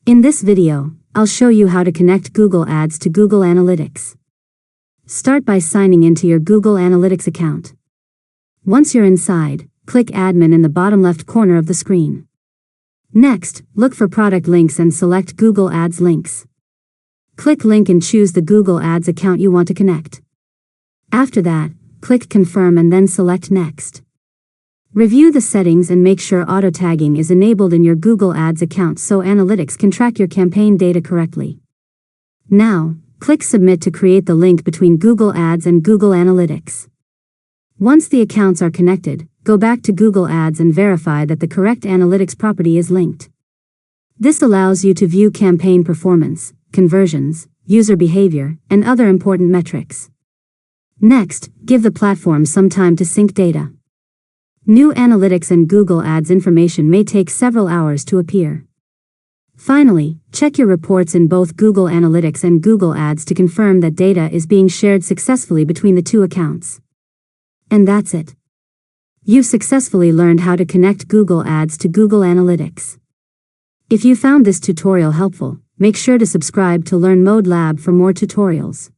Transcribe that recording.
In this video, I'll show you how to connect Google Ads to Google Analytics. Start by signing into your Google Analytics account. Once you're inside, click Admin in the bottom left corner of the screen. Next, look for Product Links and select Google Ads Links. Click Link and choose the Google Ads account you want to connect. After that, click Confirm and then select Next. Review the settings and make sure auto-tagging is enabled in your Google Ads account so analytics can track your campaign data correctly. Now, click Submit to create the link between Google Ads and Google Analytics. Once the accounts are connected, go back to Google Ads and verify that the correct analytics property is linked. This allows you to view campaign performance, conversions, user behavior, and other important metrics. Next, give the platform some time to sync data. New analytics and Google Ads information may take several hours to appear. Finally, check your reports in both Google Analytics and Google Ads to confirm that data is being shared successfully between the two accounts. And that's it. You've successfully learned how to connect Google Ads to Google Analytics. If you found this tutorial helpful, make sure to subscribe to Learn Mode Lab for more tutorials.